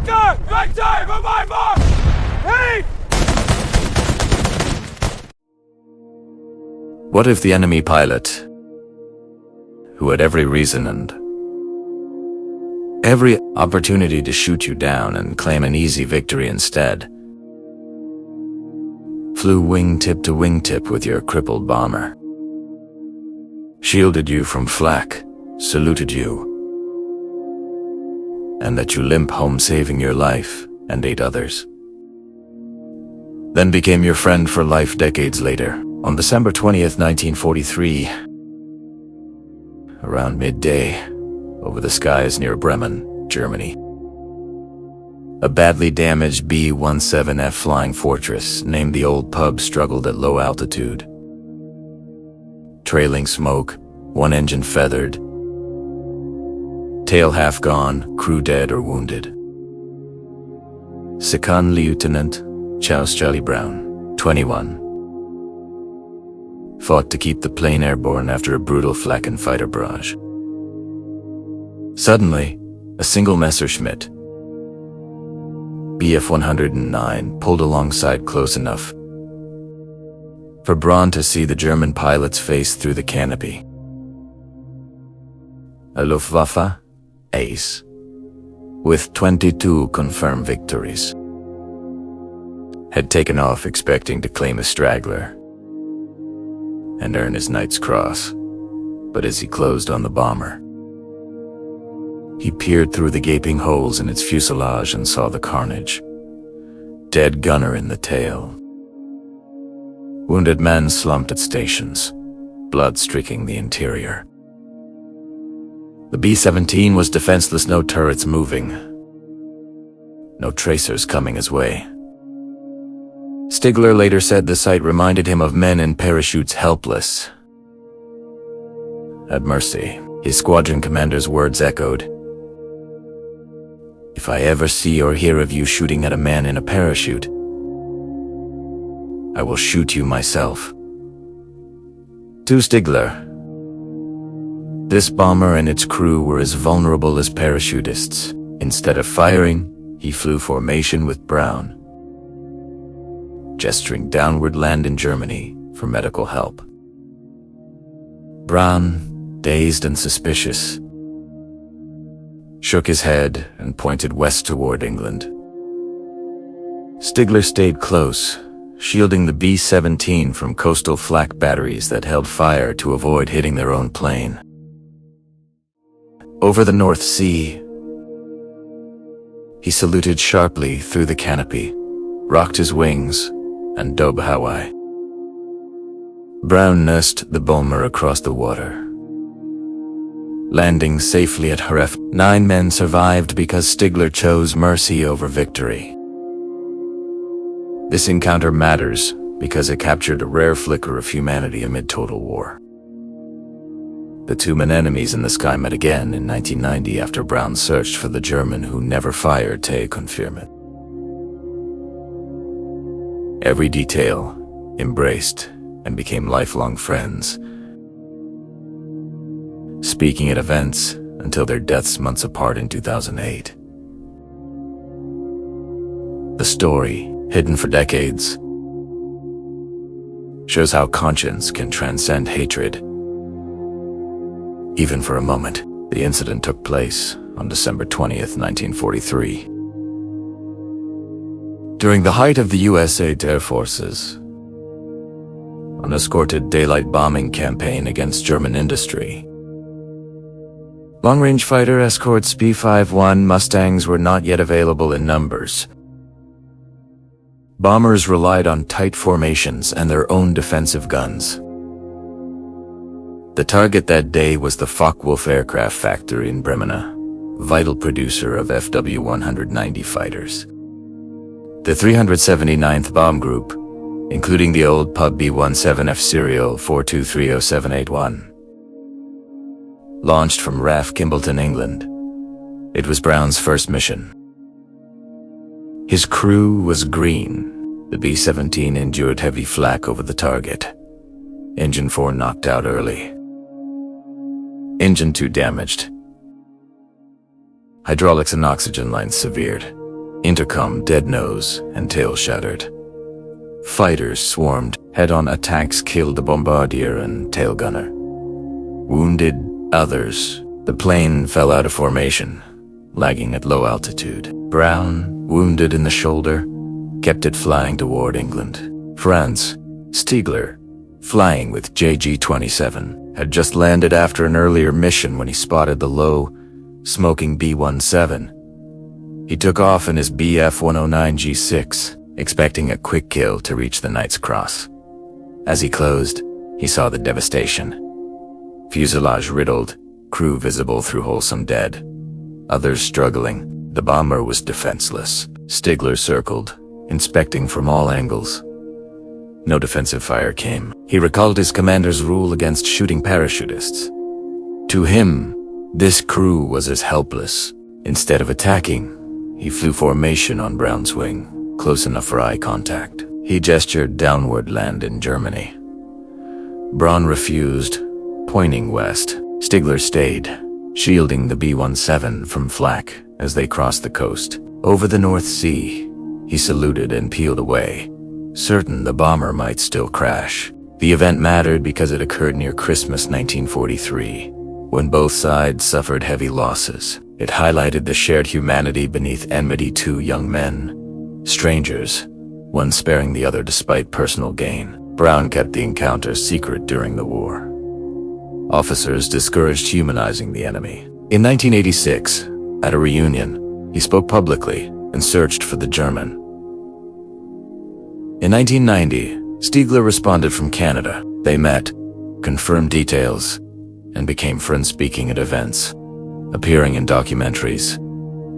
Victor! Victor! For my mark! Hey! What if the enemy pilot, who had every reason and every opportunity to shoot you down and claim an easy victory instead, flew wingtip to wingtip with your crippled bomber, shielded you from flak, saluted you, and let you limp home saving your life and 8 others. Then became your friend for life decades later, on December 20th, 1943, around midday, over the skies near Bremen, Germany. A badly damaged B-17F flying fortress named the Old Pub struggled at low altitude. Trailing smoke, one engine feathered, tail half gone, crew dead or wounded. Second Lieutenant Charles Charlie Brown, 21, fought to keep the plane airborne after a brutal flak and fighter barrage. Suddenly, a single Messerschmitt Bf-109 pulled alongside close enough for Braun to see the German pilot's face through the canopy. A Luftwaffe ace, with 22 confirmed victories, had taken off expecting to claim a straggler and earn his Knight's Cross, but as he closed on the bomber, he peered through the gaping holes in its fuselage and saw the carnage. Dead gunner in the tail. Wounded men slumped at stations, blood streaking the interior. The B-17 was defenseless, no turrets moving, no tracers coming his way. Stigler later said the sight reminded him of men in parachutes, helpless, at mercy. His squadron commander's words echoed, "If I ever see or hear of you shooting at a man in a parachute, I will shoot you myself." To Stigler, this bomber and its crew were as vulnerable as parachutists. Instead of firing, he flew formation with Brown, gesturing downward land in Germany for medical help. Brown, dazed and suspicious, shook his head and pointed west toward England. Stigler stayed close, shielding the B-17 from coastal flak batteries that held fire to avoid hitting their own plane. Over the North Sea, he saluted sharply through the canopy, rocked his wings, and dove Hawaii. Brown nursed the bomber across the water. Landing safely at Jerez, 9 men survived because Stigler chose mercy over victory. This encounter matters because it captured a rare flicker of humanity amid total war. The 2 men enemies in the sky met again in 1990 after Brown searched for the German who never fired to confirm it. Every detail embraced and became lifelong friends, speaking at events until their deaths months apart in 2008. The story, hidden for decades, shows how conscience can transcend hatred. Even for a moment, the incident took place on December 20th, 1943. During the height of the US Air Forces, an escorted daylight bombing campaign against German industry. Long-range fighter escorts P-51 Mustangs were not yet available in numbers. Bombers relied on tight formations and their own defensive guns. The target that day was the Focke-Wulf aircraft factory in Bremen, vital producer of FW-190 fighters. The 379th Bomb Group, including the Old Pub B-17F serial 4230781, launched from RAF Kimballton, England. It was Brown's first mission. His crew was green. The B-17 endured heavy flak over the target. Engine 4 knocked out early. Engine 2 damaged. Hydraulics and oxygen lines severed. Intercom dead nose and tail shattered. Fighters swarmed. Head-on attacks killed the bombardier and tail gunner. Wounded others. The plane fell out of formation, lagging at low altitude. Brown, wounded in the shoulder, kept it flying toward England. France, Stiegler, flying with JG-27, had just landed after an earlier mission when he spotted the low, smoking B-17. He took off in his Bf-109 G6, expecting a quick kill to reach the Knight's Cross. As he closed, he saw the devastation. Fuselage riddled, crew visible through wholesome dead. Others struggling. The bomber was defenseless. Stiegler circled, inspecting from all angles. No defensive fire came. He recalled his commander's rule against shooting parachutists. To him, this crew was as helpless. Instead of attacking, he flew formation on Brown's wing, close enough for eye contact. He gestured downward land in Germany. Braun refused, pointing west. Stiegler stayed, shielding the B-17 from flak as they crossed the coast. Over the North Sea, he saluted and peeled away, certain the bomber might still crash. The event mattered because it occurred near Christmas 1943, when both sides suffered heavy losses. It highlighted the shared humanity beneath enmity. Two young men, strangers, one sparing the other despite personal gain. Brown kept the encounter secret during the war. Officers discouraged humanizing the enemy. In 1986, at a reunion, he spoke publicly and searched for the German. In 1990, Stiegler responded from Canada. They met, confirmed details, and became friends, speaking at events, appearing in documentaries,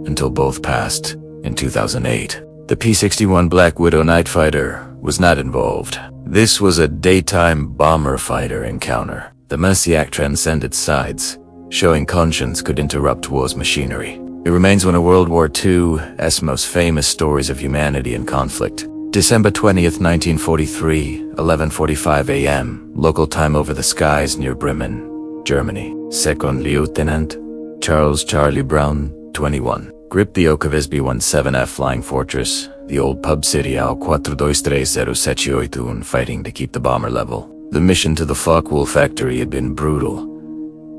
until both passed in 2008. The P-61 Black Widow night fighter was not involved. This was a daytime bomber-fighter encounter. The Messiac transcended sides, showing conscience could interrupt war's machinery. It remains one of World War II's most famous stories of humanity and conflict. December 20th, 1943, 11:45 a.m., local time, over the skies near Bremen, Germany. Second Lieutenant Charles Charlie Brown, 21, gripped the yoke of his B-17F Flying Fortress, the old pub city ao 42378, fighting to keep the bomber level. The mission to the Focke-Wulf factory had been brutal.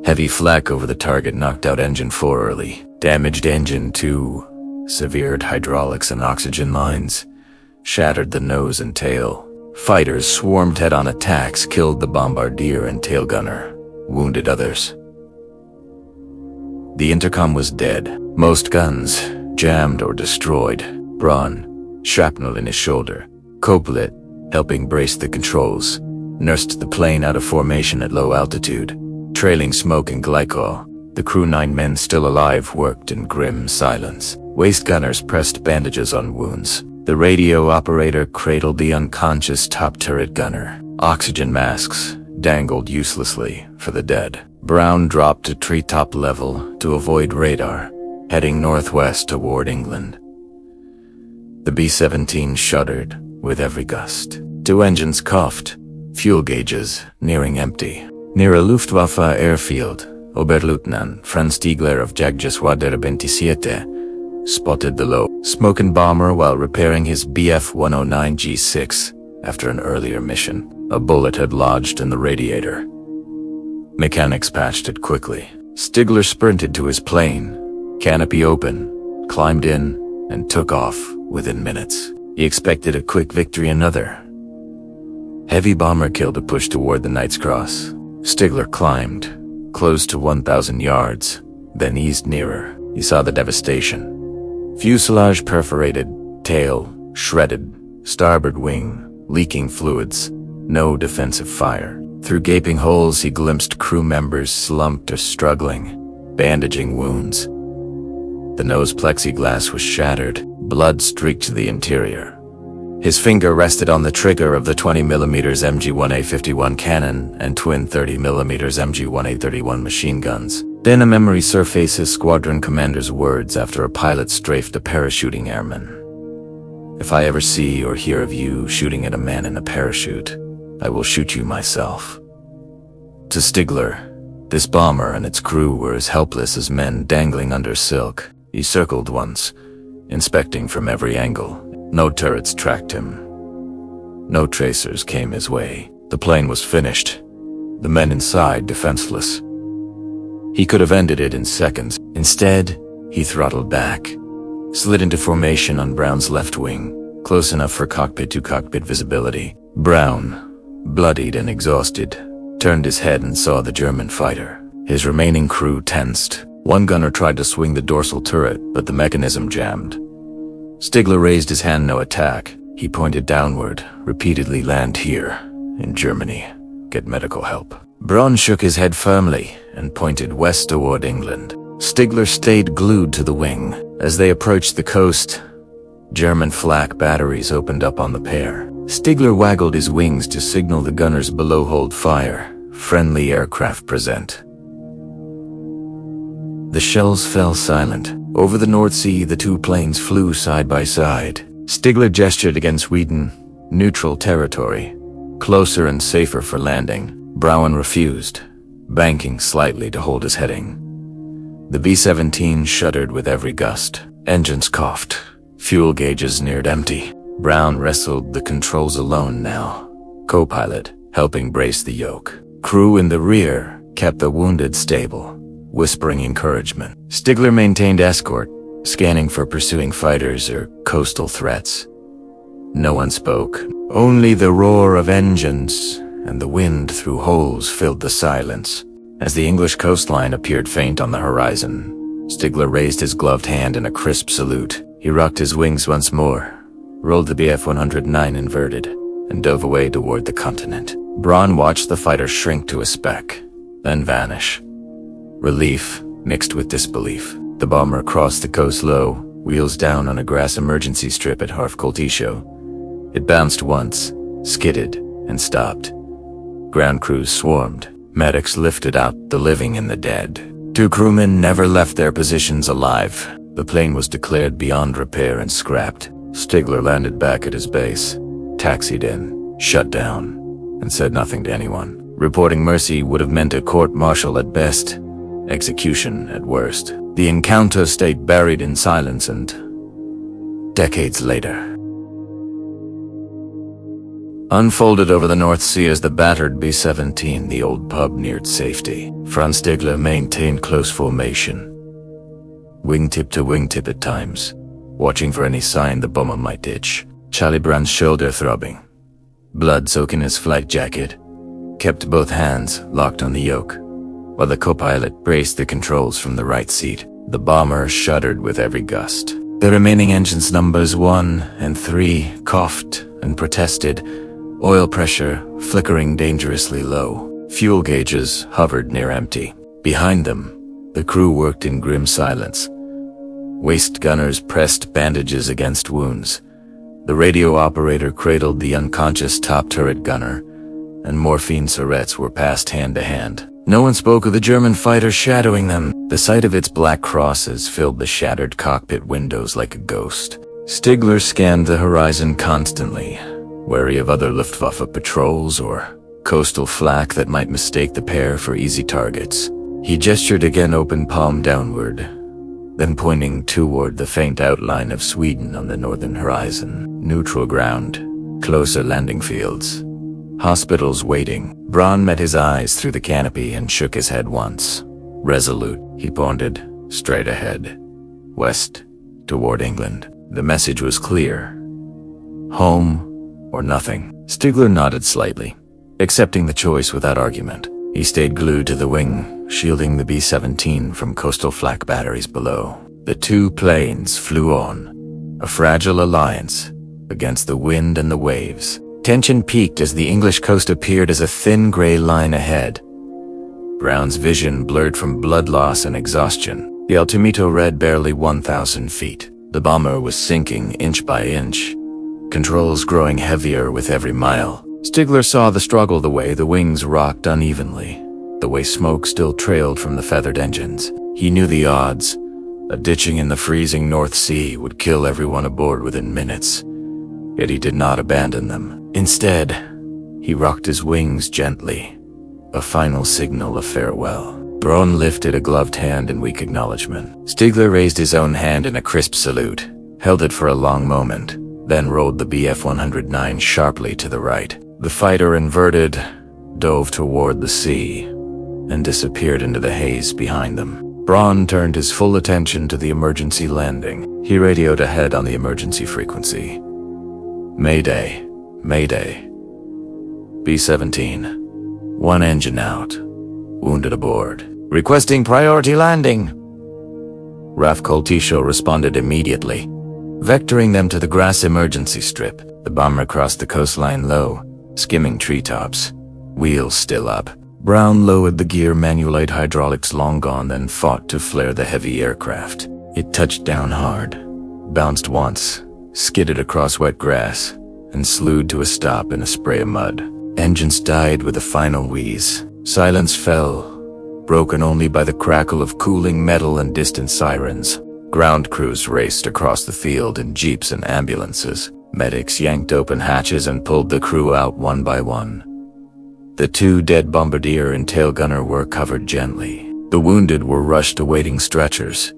Heavy flak over the target knocked out Engine 4 early, damaged Engine 2, severed hydraulics and oxygen lines, shattered the nose and tail. Fighters swarmed head-on attacks, killed the bombardier and tail gunner, wounded others. The intercom was dead. Most guns jammed or destroyed. Braun, shrapnel in his shoulder. Copelet, helping brace the controls, nursed the plane out of formation at low altitude. Trailing smoke and glycol, the crew, 9 men still alive, worked in grim silence. Waist gunners pressed bandages on wounds. The radio operator cradled the unconscious top turret gunner. Oxygen masks dangled uselessly for the dead. Brown dropped to treetop level to avoid radar, heading northwest toward England. The B-17 shuddered with every gust. 2 engines coughed, fuel gauges nearing empty. Near a Luftwaffe airfield, Oberleutnant Franz Stiegler of Jagdgeschwader 27 spotted the low-smoking bomber while repairing his Bf-109 G6 after an earlier mission. A bullet had lodged in the radiator. Mechanics patched it quickly. Stiegler sprinted to his plane, canopy open, climbed in, and took off within minutes. He expected a quick victory. Another heavy bomber killed to push toward the Knight's Cross. Stiegler climbed, close to 1,000 yards, then eased nearer. He saw the devastation. Fuselage perforated, tail shredded, starboard wing leaking fluids, no defensive fire. Through gaping holes he glimpsed crew members slumped or struggling, bandaging wounds. The nose plexiglass was shattered, blood streaked the interior. His finger rested on the trigger of the 20mm MG-1A51 cannon and twin 30mm MG-1A31 machine guns. Then a memory surfaced, his squadron commander's words after a pilot strafed a parachuting airman. "If I ever see or hear of you shooting at a man in a parachute, I will shoot you myself." To Stiegler, this bomber and its crew were as helpless as men dangling under silk. He circled once, inspecting from every angle. No turrets tracked him. No tracers came his way. The plane was finished. The men inside defenseless. He could have ended it in seconds. Instead, he throttled back, slid into formation on Brown's left wing, close enough for cockpit-to-cockpit visibility. Brown, bloodied and exhausted, turned his head and saw the German fighter. His remaining crew tensed. One gunner tried to swing the dorsal turret, but the mechanism jammed. Stigler raised his hand, no attack. He pointed downward, repeatedly, "Land here, in Germany. Get medical help." Braun shook his head firmly and pointed west toward England. Stigler stayed glued to the wing. As they approached the coast, German flak batteries opened up on the pair. Stigler waggled his wings to signal the gunners below hold fire. Friendly aircraft present. The shells fell silent. Over the North Sea, the two planes flew side by side. Stigler gestured against Sweden, neutral territory, closer and safer for landing. Braun refused, banking slightly to hold his heading. The B-17 shuddered with every gust. Engines coughed. Fuel gauges neared empty. Braun wrestled the controls alone now. Co-pilot, helping brace the yoke. Crew in the rear kept the wounded stable, whispering encouragement. Stigler maintained escort, scanning for pursuing fighters or coastal threats. No one spoke. Only the roar of engines and the wind through holes filled the silence. As the English coastline appeared faint on the horizon, Stigler raised his gloved hand in a crisp salute. He rocked his wings once more, rolled the Bf-109 inverted, and dove away toward the continent. Braun watched the fighter shrink to a speck, then vanish. Relief mixed with disbelief. The bomber crossed the coast low, wheels down on a grass emergency strip at Harfkoltisho. It bounced once, skidded, and stopped. Ground crews swarmed. Medics lifted out the living and the dead. Two crewmen never left their positions alive. The plane was declared beyond repair and scrapped. Stigler landed back at his base, taxied in, shut down, and said nothing to anyone. Reporting mercy would have meant a court-martial at best, execution at worst. The encounter stayed buried in silence, and decades later, unfolded over the North Sea as the battered B-17, the old pub, neared safety. Franz Stigler maintained close formation, wingtip to wingtip at times, watching for any sign the bomber might ditch. Charlie Brown's shoulder throbbing, blood soaking his flight jacket, kept both hands locked on the yoke, while the co-pilot braced the controls from the right seat. The bomber shuddered with every gust. The remaining engines numbers 1 and 3 coughed and protested, oil pressure flickering dangerously low. Fuel gauges hovered near empty. Behind them, the crew worked in grim silence. Waist gunners pressed bandages against wounds. The radio operator cradled the unconscious top turret gunner, and morphine syrettes were passed hand to hand. No one spoke of the German fighter shadowing them. The sight of its black crosses filled the shattered cockpit windows like a ghost. Stigler scanned the horizon constantly, wary of other Luftwaffe patrols or coastal flak that might mistake the pair for easy targets. He gestured again, open palm downward, then pointing toward the faint outline of Sweden on the northern horizon. Neutral ground, closer landing fields, hospitals waiting. Braun met his eyes through the canopy and shook his head once. Resolute, he pointed, straight ahead, west, toward England. The message was clear. Home or nothing. Stigler nodded slightly, accepting the choice without argument. He stayed glued to the wing, shielding the B-17 from coastal flak batteries below. The two planes flew on, a fragile alliance, against the wind and the waves. Tension peaked as the English coast appeared as a thin gray line ahead. Brown's vision blurred from blood loss and exhaustion. The altimeter read barely 1,000 feet. The bomber was sinking inch by inch, controls growing heavier with every mile. Stigler saw the struggle, the way the wings rocked unevenly, the way smoke still trailed from the feathered engines. He knew the odds. A ditching in the freezing North Sea would kill everyone aboard within minutes. Yet he did not abandon them. Instead, he rocked his wings gently, a final signal of farewell. Braun lifted a gloved hand in weak acknowledgement. Stigler raised his own hand in a crisp salute, held it for a long moment, then rolled the Bf-109 sharply to the right. The fighter inverted, dove toward the sea, and disappeared into the haze behind them. Braun turned his full attention to the emergency landing. He radioed ahead on the emergency frequency. Mayday, Mayday. B-17. One engine out. Wounded aboard. Requesting priority landing. RAF Coltisho responded immediately, vectoring them to the grass emergency strip. The bomber crossed the coastline low, skimming treetops, wheels still up. Brown lowered the gear, manualite hydraulics long gone, then fought to flare the heavy aircraft. It touched down hard, bounced once, skidded across wet grass, and slewed to a stop in a spray of mud. Engines died with a final wheeze. Silence fell, broken only by the crackle of cooling metal and distant sirens. Ground crews raced across the field in jeeps and ambulances. Medics yanked open hatches and pulled the crew out one by one. The two dead bombardier and tail gunner were covered gently. The wounded were rushed to waiting stretchers.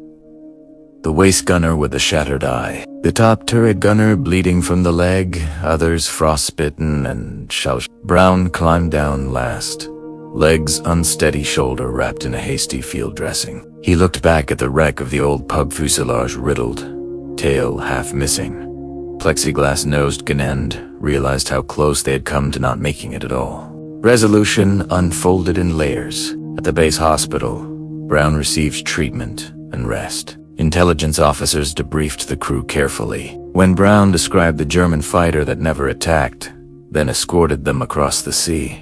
The waist gunner with a shattered eye, the top turret gunner bleeding from the leg, others frostbitten and shell-shocked. Brown climbed down last, legs unsteady, shoulder wrapped in a hasty field dressing. He looked back at the wreck of the old pug, fuselage riddled, tail half missing. Plexiglass-nosed Ganend realized how close they had come to not making it at all. Resolution unfolded in layers. At the base hospital, Brown received treatment and rest. Intelligence officers debriefed the crew carefully. When Brown described the German fighter that never attacked, then escorted them across the sea,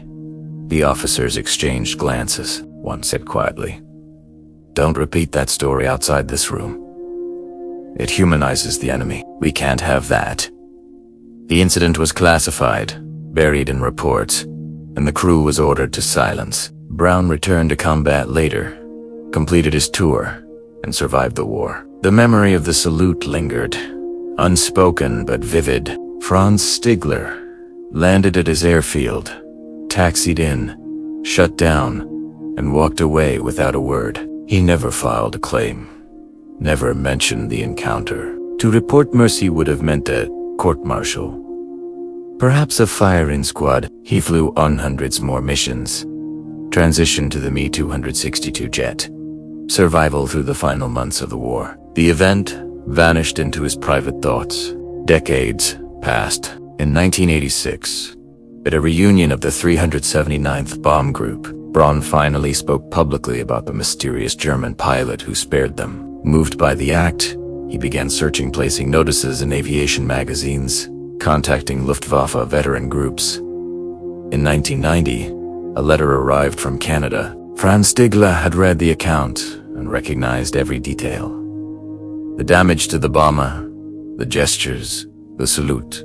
the officers exchanged glances. One said quietly, "Don't repeat that story outside this room. It humanizes the enemy. We can't have that." The incident was classified, buried in reports, and the crew was ordered to silence. Brown returned to combat later, completed his tour, and survived the war. The memory of the salute lingered, unspoken but vivid. Franz Stigler landed at his airfield, taxied in, shut down, and walked away without a word. He never filed a claim, never mentioned the encounter. To report mercy would have meant a court-martial, perhaps a firing squad. He flew on hundreds more missions, transitioned to the Me-262 jet, survival through the final months of the war. The event vanished into his private thoughts. Decades passed. In 1986, at a reunion of the 379th Bomb Group, Braun finally spoke publicly about the mysterious German pilot who spared them. Moved by the act, he began searching, placing notices in aviation magazines, contacting Luftwaffe veteran groups. In 1990, a letter arrived from Canada. Franz Stigler had read the account and recognized every detail. The damage to the bomber, the gestures, the salute.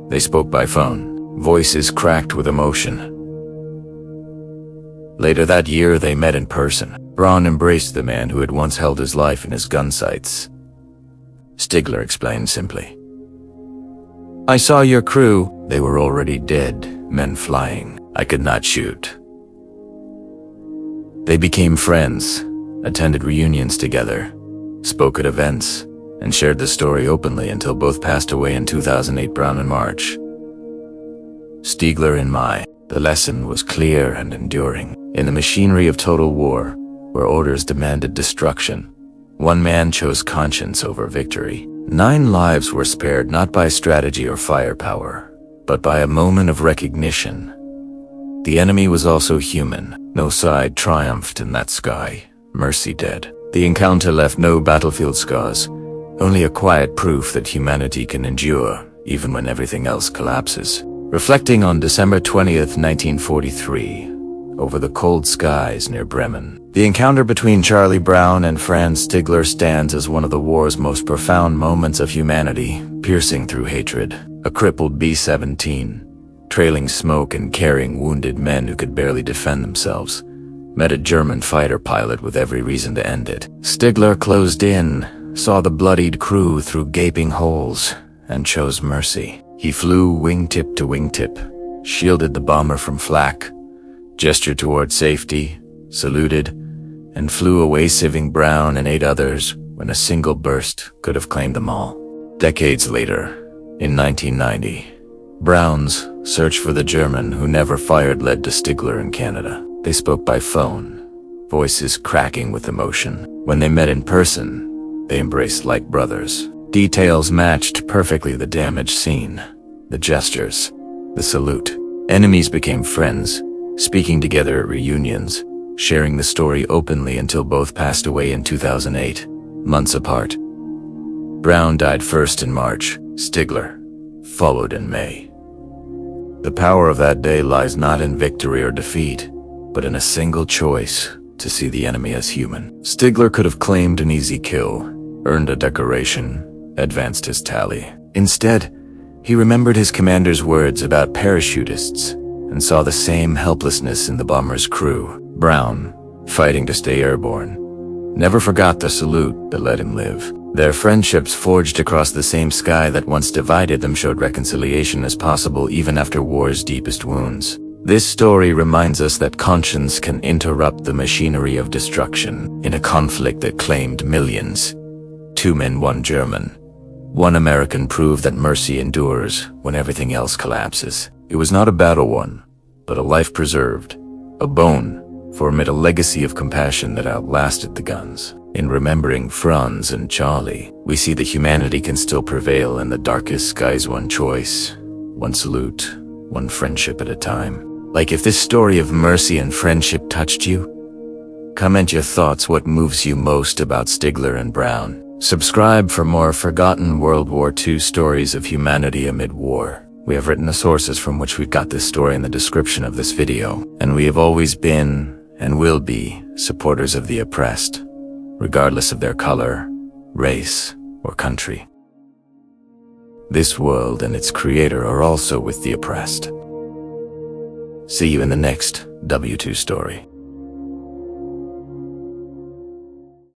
They spoke by phone, voices cracked with emotion. Later that year, they met in person. Braun embraced the man who had once held his life in his gun sights. Stigler explained simply, "I saw your crew. They were already dead, men flying. I could not shoot." They became friends, attended reunions together, spoke at events, and shared the story openly until both passed away in 2008. Braun in March, Stigler in May. The lesson was clear and enduring. In the machinery of total war, where orders demanded destruction, one man chose conscience over victory. 9 lives were spared not by strategy or firepower, but by a moment of recognition. The enemy was also human. No side triumphed in that sky. Mercy dead. The encounter left no battlefield scars, only a quiet proof that humanity can endure, even when everything else collapses. Reflecting on December 20th, 1943, over the cold skies near Bremen, the encounter between Charlie Brown and Franz Stigler stands as one of the war's most profound moments of humanity, piercing through hatred. A crippled B-17, trailing smoke and carrying wounded men who could barely defend themselves, met a German fighter pilot with every reason to end it. Stigler closed in, saw the bloodied crew through gaping holes, and chose mercy. He flew wingtip to wingtip, shielded the bomber from flak, gestured toward safety, saluted, and flew away, saving Brown and 8 others when a single burst could have claimed them all. Decades later, in 1990, Brown's search for the German who never fired led to Stigler in Canada. They spoke by phone, voices cracking with emotion. When they met in person, they embraced like brothers. Details matched perfectly the damage seen, the gestures, the salute. Enemies became friends, speaking together at reunions, sharing the story openly until both passed away in 2008, months apart. Brown died first in March, Stigler followed in May. The power of that day lies not in victory or defeat, but in a single choice to see the enemy as human. Stigler could have claimed an easy kill, earned a decoration, advanced his tally. Instead, he remembered his commander's words about parachutists and saw the same helplessness in the bomber's crew. Brown, fighting to stay airborne, never forgot the salute that let him live. Their friendships forged across the same sky that once divided them showed reconciliation as possible even after war's deepest wounds. This story reminds us that conscience can interrupt the machinery of destruction in a conflict that claimed millions. 2 men, 1 German. 1 American proved that mercy endures when everything else collapses. It was not a battle won, but a life preserved, a bone for amid a legacy of compassion that outlasted the guns. In remembering Franz and Charlie, we see that humanity can still prevail in the darkest skies. 1 choice, 1 salute, 1 friendship at a time. Like if this story of mercy and friendship touched you, comment your thoughts. What moves you most about Stigler and Brown? Subscribe for more forgotten World War II stories of humanity amid war. We have written the sources from which we got this story in the description of this video, and we have always been and will be supporters of the oppressed, regardless of their color, race, or country. This world and its creator are also with the oppressed. See you in the next W2 story.